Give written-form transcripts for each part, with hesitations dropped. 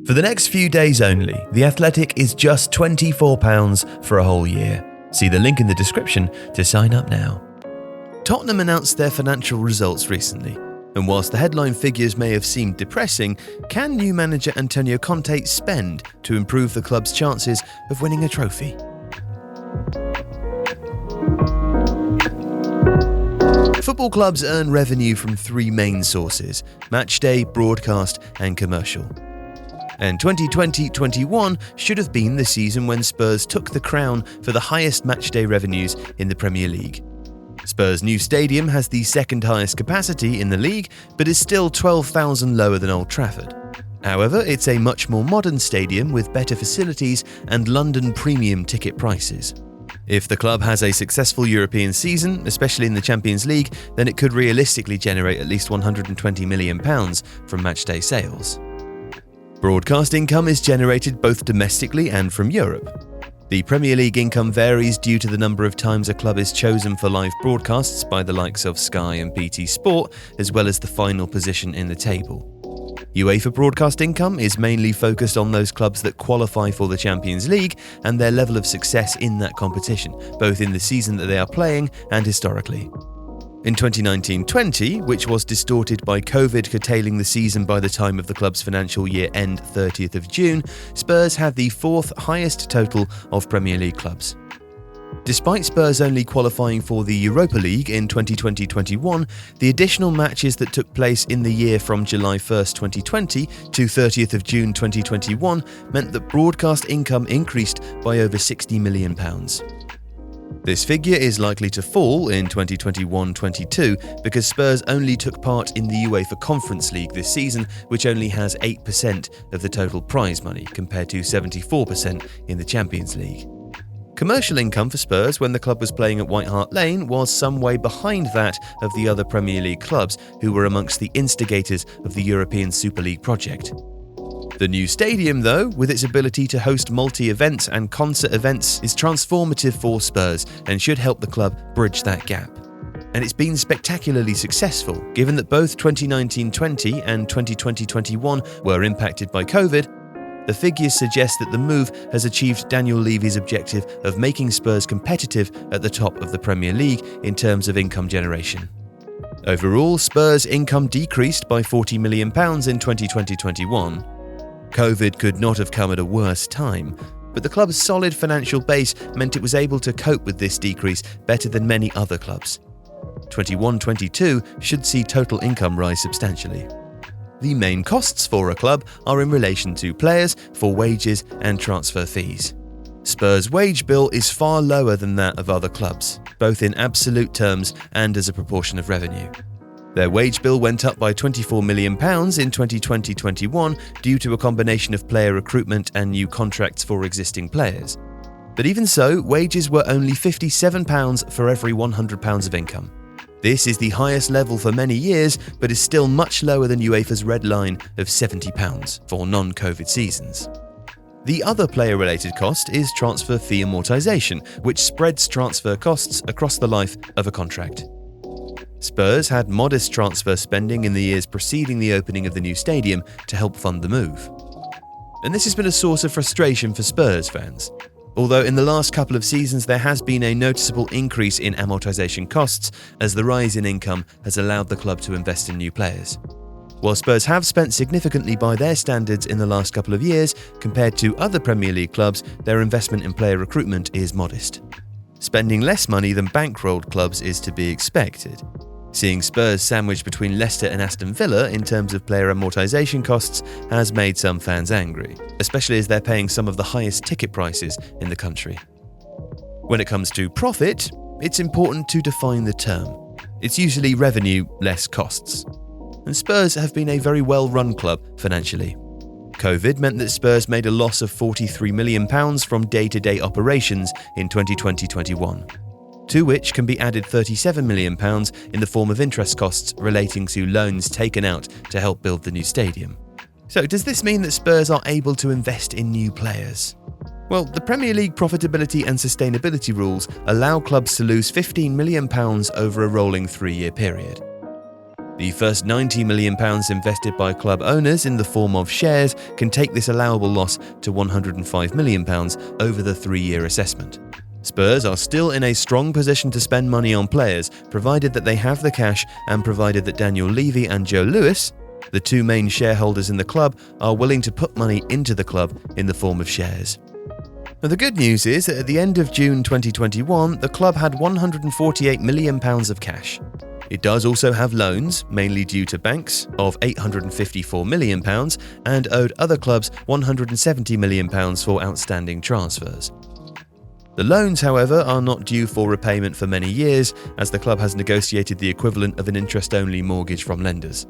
For the next few days only, The Athletic is just £24 for a whole year. See the link in the description to sign up now. Tottenham announced their financial results recently, and whilst the headline figures may have seemed depressing, can new manager Antonio Conte spend to improve the club's chances of winning a trophy? Football clubs earn revenue from three main sources: matchday, broadcast and commercial. And 2020-21 should have been the season when Spurs took the crown for the highest matchday revenues in the Premier League. Spurs' new stadium has the second highest capacity in the league, but is still 12,000 lower than Old Trafford. However, it's a much more modern stadium with better facilities and London premium ticket prices. If the club has a successful European season, especially in the Champions League, then it could realistically generate at least £120 million from matchday sales. Broadcast income is generated both domestically and from Europe. The Premier League income varies due to the number of times a club is chosen for live broadcasts by the likes of Sky and BT Sport, as well as the final position in the table. UEFA broadcast income is mainly focused on those clubs that qualify for the Champions League and their level of success in that competition, both in the season that they are playing and historically. In 2019-20, which was distorted by COVID curtailing the season by the time of the club's financial year end 30th of June, Spurs had the fourth highest total of Premier League clubs. Despite Spurs only qualifying for the Europa League in 2020-21, the additional matches that took place in the year from July 1st, 2020 to 30th of June 2021 meant that broadcast income increased by over £60 million. This figure is likely to fall in 2021-22 because Spurs only took part in the UEFA Conference League this season, which only has 8% of the total prize money compared to 74% in the Champions League. Commercial income for Spurs when the club was playing at White Hart Lane was some way behind that of the other Premier League clubs who were amongst the instigators of the European Super League project. The new stadium, though, with its ability to host multi-events and concert events, is transformative for Spurs and should help the club bridge that gap. And it's been spectacularly successful, given that both 2019-20 and 2020-21 were impacted by COVID. The figures suggest that the move has achieved Daniel Levy's objective of making Spurs competitive at the top of the Premier League in terms of income generation. Overall, Spurs' income decreased by £40 million in 2020-21. COVID could not have come at a worse time, but the club's solid financial base meant it was able to cope with this decrease better than many other clubs. 21-22 should see total income rise substantially. The main costs for a club are in relation to players, for wages and transfer fees. Spurs' wage bill is far lower than that of other clubs, both in absolute terms and as a proportion of revenue. Their wage bill went up by £24 million in 2020-21 due to a combination of player recruitment and new contracts for existing players. But even so, wages were only £57 for every £100 of income. This is the highest level for many years, but is still much lower than UEFA's red line of £70 for non-COVID seasons. The other player-related cost is transfer fee amortization, which spreads transfer costs across the life of a contract. Spurs had modest transfer spending in the years preceding the opening of the new stadium to help fund the move. And this has been a source of frustration for Spurs fans. Although in the last couple of seasons there has been a noticeable increase in amortization costs as the rise in income has allowed the club to invest in new players. While Spurs have spent significantly by their standards in the last couple of years, compared to other Premier League clubs, their investment in player recruitment is modest. Spending less money than bankrolled clubs is to be expected. Seeing Spurs sandwiched between Leicester and Aston Villa in terms of player amortization costs has made some fans angry, especially as they're paying some of the highest ticket prices in the country. When it comes to profit, it's important to define the term. It's usually revenue less costs. And Spurs have been a very well-run club financially. COVID meant that Spurs made a loss of £43 million from day-to-day operations in 2020-21, to which can be added £37 million in the form of interest costs relating to loans taken out to help build the new stadium. So does this mean that Spurs are able to invest in new players? Well, the Premier League profitability and sustainability rules allow clubs to lose £15 million over a rolling 3-year period. The first £90 million invested by club owners in the form of shares can take this allowable loss to £105 million over the 3-year assessment. Spurs are still in a strong position to spend money on players, provided that they have the cash and provided that Daniel Levy and Joe Lewis, the two main shareholders in the club, are willing to put money into the club in the form of shares. Now, the good news is that at the end of June 2021, the club had £148 million of cash. It does also have loans, mainly due to banks, of £854 million and owed other clubs £170 million for outstanding transfers. The loans, however, are not due for repayment for many years, as the club has negotiated the equivalent of an interest-only mortgage from lenders.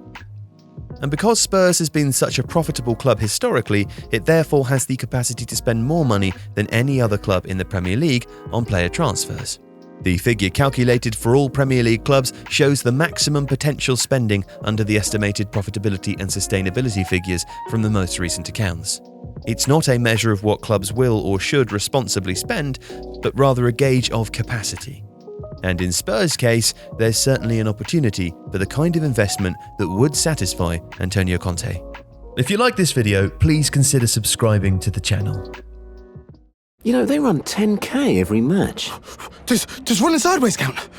And because Spurs has been such a profitable club historically, it therefore has the capacity to spend more money than any other club in the Premier League on player transfers. The figure calculated for all Premier League clubs shows the maximum potential spending under the estimated profitability and sustainability figures from the most recent accounts. It's not a measure of what clubs will or should responsibly spend, but rather a gauge of capacity. And in Spurs' case, there's certainly an opportunity for the kind of investment that would satisfy Antonio Conte. If you like this video, please consider subscribing to the channel. You know, they run 10k every match. Does running sideways count?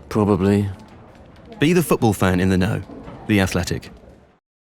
Probably. Be the football fan in the know. The Athletic.